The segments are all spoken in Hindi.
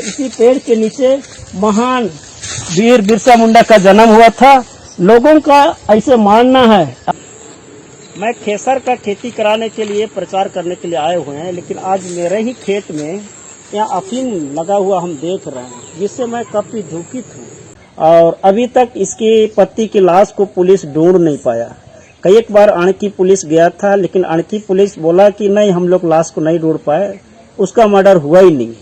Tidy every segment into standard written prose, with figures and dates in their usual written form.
इसी पेड़ के नीचे महान वीर बिरसा मुंडा का जन्म हुआ था। लोगों का ऐसे मानना है। मैं खेसर का खेती कराने के लिए प्रचार करने के लिए आए हुए हैं, लेकिन आज मेरे ही खेत में यहाँ अफीम लगा हुआ हम देख रहे हैं, जिससे मैं काफी दुखित हूँ। और अभी तक इसकी पति की लाश को पुलिस ढूंढ नहीं पाया। कई एक बार अणकी पुलिस गया था, लेकिन अणकी पुलिस बोला कि नहीं, हम लोग लाश को नहीं ढूंढ पाए, उसका मर्डर हुआ ही नहीं।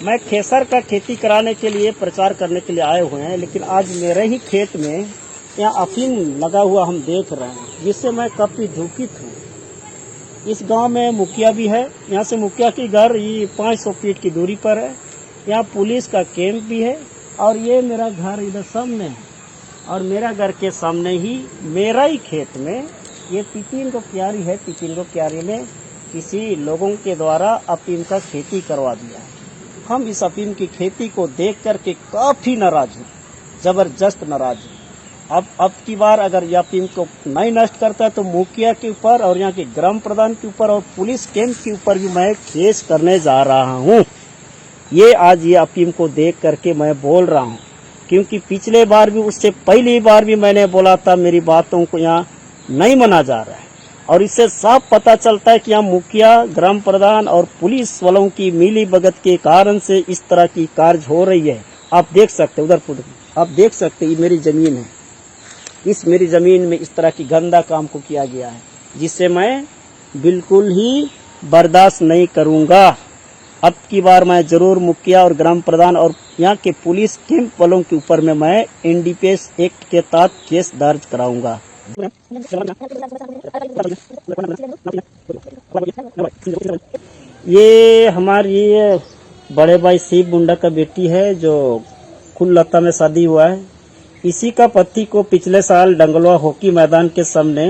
मैं खेसर का खेती कराने के लिए प्रचार करने के लिए आए हुए हैं, लेकिन आज मेरे ही खेत में यहाँ अफीम लगा हुआ हम देख रहे हैं, जिससे मैं काफी दुखित हूँ। इस गांव में मुखिया भी है। यहाँ से मुखिया की घर ये 500 फीट की दूरी पर है। यहाँ पुलिस का कैंप भी है, और ये मेरा घर इधर सामने है, और मेरा घर के सामने ही मेरा ही खेत में ये तितिंगो क्यारी है। तितिंगो क्यारी में किसी लोगों के द्वारा अफीम का खेती करवा दिया है। हम इस अफीम की खेती को देख करके काफी नाराज हैं, जबरदस्त नाराज हैं। अब की बार अगर यह अफीम को नहीं नष्ट करता है तो मुखिया के ऊपर और यहाँ के ग्राम प्रधान के ऊपर और पुलिस कैंप के ऊपर भी मैं केस करने जा रहा हूँ। ये आज ये अफीम को देख करके मैं बोल रहा हूँ, क्योंकि पिछले बार भी, उससे पहली बार भी मैंने बोला था, मेरी बातों को यहाँ नहीं माना जा रहा है। और इससे साफ पता चलता है कि यहाँ मुखिया, ग्राम प्रधान और पुलिस वालों की मिली भगत के कारण से इस तरह की कार्य हो रही है। आप देख सकते हैं, उधर आप देख सकते हैं, ये मेरी जमीन है। इस मेरी जमीन में इस तरह की गंदा काम को किया गया है, जिससे मैं बिल्कुल ही बर्दाश्त नहीं करूंगा। अब की बार मैं जरूर मुखिया और ग्राम प्रधान और यहाँ के पुलिस कैंप वालों के ऊपर में मैं एनडीपीएस एक्ट के तहत केस दर्ज कराऊंगा। ये हमारी बड़े भाई शिव मुंडा का बेटी है, जो कुललता में शादी हुआ है। इसी का पति को पिछले साल डंगलवा हॉकी मैदान के सामने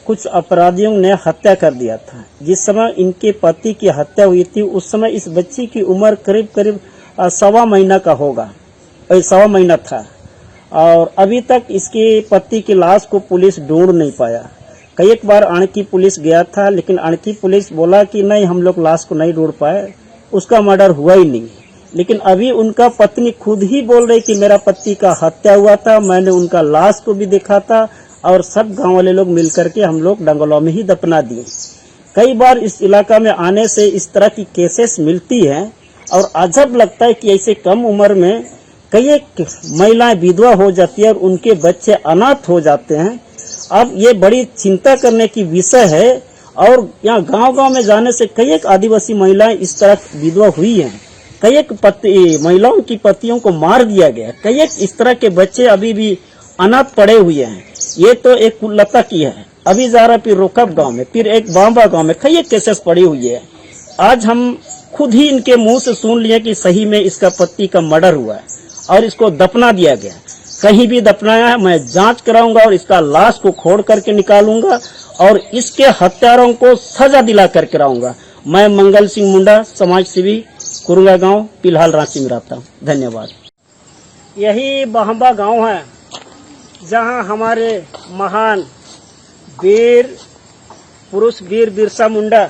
कुछ अपराधियों ने हत्या कर दिया था। जिस समय इनके पति की हत्या हुई थी, उस समय इस बच्ची की उम्र करीब 1.25 महीना का होगा, 1.25 महीना था। और अभी तक इसके पति की लाश को पुलिस ढूंढ नहीं पाया। कई एक बार अणकी पुलिस गया था, लेकिन अणकी पुलिस बोला कि नहीं, हम लोग लाश को नहीं ढूंढ पाए, उसका मर्डर हुआ ही नहीं। लेकिन अभी उनका पत्नी खुद ही बोल रही कि मेरा पति का हत्या हुआ था, मैंने उनका लाश को भी देखा था, और सब गांव वाले लोग मिलकर के हम लोग डंगलवा में ही दफना दिए। कई बार इस इलाका में आने से इस तरह की केसेस मिलती हैं, और अजब लगता है कि ऐसे कम उम्र में कई एक महिलाएं विधवा हो जाती है और उनके बच्चे अनाथ हो जाते हैं। अब ये बड़ी चिंता करने की विषय है। और यहाँ गांव-गांव में जाने से कई एक आदिवासी महिलाएं इस तरह विधवा हुई हैं। कई एक महिलाओं की पतियों को मार दिया गया। कई एक इस तरह के बच्चे अभी भी अनाथ पड़े हुए हैं। ये तो एक कुललता की है। अभी जा रहा फिर रोकब गांव में, फिर एक बांबा गांव में कई एक केसेस पड़ी हुई है। आज हम खुद ही इनके मुंह से सुन लिए कि सही में इसका पति का मर्डर हुआ है और इसको दफना दिया गया। कहीं भी दफनाया है, मैं जांच कराऊंगा और इसका लाश को खोद करके निकालूंगा और इसके हत्यारों को सजा दिला करके लाऊंगा। मैं मंगल सिंह मुंडा, समाज सेवी, कुरुंगा गांव, फिलहाल रांची में रहता हूँ। धन्यवाद। यही बांबा गांव है जहां हमारे महान वीर पुरुष वीर बिरसा मुंडा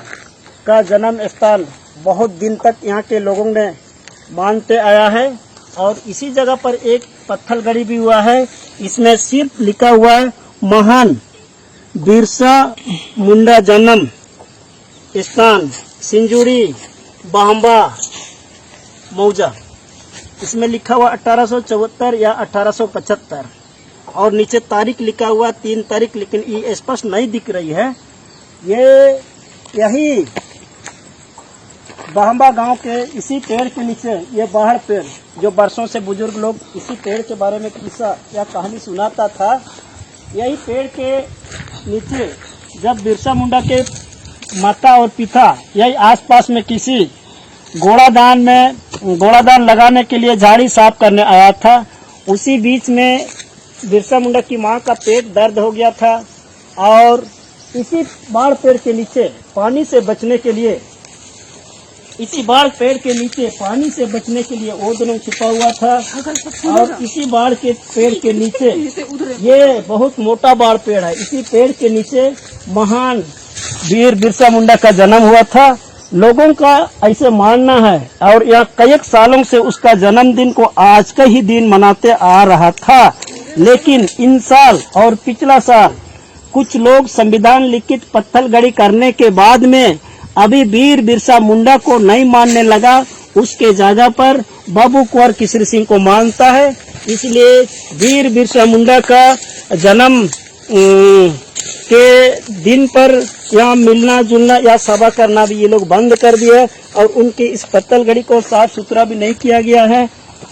का जन्म स्थान बहुत दिन तक यहाँ के लोगों ने मानते आया है। और इसी जगह पर एक पत्थर गड़ी भी हुआ है, इसमें सिर्फ लिखा हुआ है महान बिरसा मुंडा जन्म स्थान सिंजुरी बांबा मौजा। इसमें लिखा हुआ 1874 या 1875 और नीचे तारीख लिखा हुआ 3 तारीख, लेकिन ये स्पष्ट नहीं दिख रही है। ये यही बांबा गांव के इसी पेड़ के नीचे, ये बाहर पेड़ जो बरसों से बुजुर्ग लोग इसी पेड़ के बारे में किस्सा या कहानी सुनाता था। यही पेड़ के नीचे जब बिरसा मुंडा के माता और पिता यही आसपास में किसी घोड़ादान लगाने के लिए झाड़ी साफ करने आया था, उसी बीच में बिरसा मुंडा की मां का पेट दर्द हो गया था। और इसी बाढ़ पेड़ के नीचे पानी से बचने के लिए, इसी बाढ़ पेड़ के नीचे पानी से बचने के लिए ओदनों छिपा हुआ था। और इसी बाढ़ के पेड़ के नीचे, ये बहुत मोटा बाढ़ पेड़ है, इसी पेड़ के नीचे महान वीर बिरसा मुंडा का जन्म हुआ था। लोगों का ऐसे मानना है और यह कई सालों से उसका जन्मदिन को आज का ही दिन मनाते आ रहा था। लेकिन इन साल और पिछला साल कुछ लोग संविधान लिखित पत्थलगड़ी करने के बाद में अभी वीर बिरसा मुंडा को नहीं मानने लगा, उसके जगह पर बाबू कुंवर किशोर सिंह को मानता है। इसलिए वीर बिरसा मुंडा का जन्म के दिन पर यहाँ मिलना जुलना या सभा करना भी ये लोग बंद कर दिया और उनके इस पत्थलगड़ी को साफ सुथरा भी नहीं किया गया है।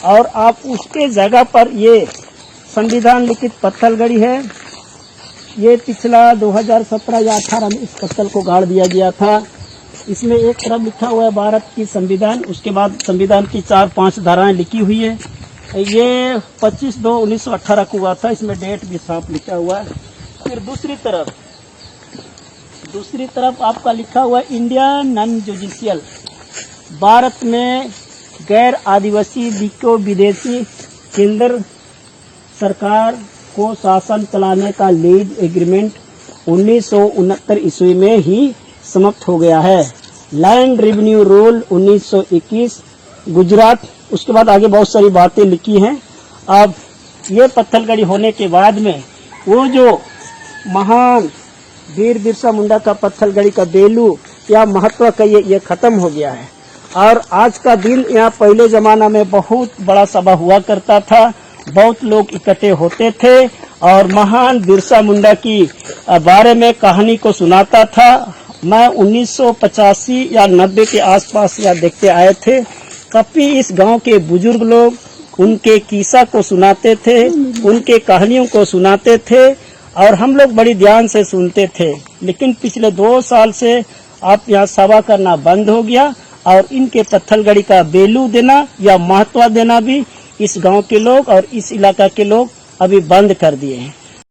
और आप उसके जगह पर ये संविधान लिखित पत्थलगड़ी है। ये पिछला 2017 या 18 में इस पत्थल को गाड़ दिया गया था। इसमें एक तरफ लिखा हुआ है भारत की संविधान, उसके बाद संविधान की 4-5 धाराएं लिखी हुई है। ये 25/2/1918 को हुआ था, इसमें डेट भी साफ लिखा हुआ है। फिर दूसरी तरफ आपका लिखा हुआ है इंडियन नॉन जुडिशियल, भारत में गैर आदिवासी को विदेशी केंद्र सरकार को शासन चलाने का लीज एग्रीमेंट 1969 ईस्वी में ही समाप्त हो गया है। लैंड रेवेन्यू रूल 1921 गुजरात, उसके बाद आगे बहुत सारी बातें लिखी हैं। अब ये पत्थलगड़ी होने के बाद में वो जो महान वीर बिरसा मुंडा का पत्थलगड़ी का बेलू या महत्व का ये खत्म हो गया है। और आज का दिन यहाँ पहले जमाना में बहुत बड़ा सभा हुआ करता था, बहुत लोग इकट्ठे होते थे और महान बिरसा मुंडा की बारे में कहानी को सुनाता था। मैं 1985 या 90 के आसपास यहाँ देखते आए थे। काफी इस गांव के बुजुर्ग लोग उनके किस्सा को सुनाते थे, उनके कहानियों को सुनाते थे और हम लोग बड़ी ध्यान से सुनते थे। लेकिन पिछले 2 साल से आप यहाँ सभा करना बंद हो गया और इनके पत्थलगड़ी का बेलू देना या महत्व देना भी इस गांव के लोग और इस इलाका के लोग अभी बंद कर दिए हैं।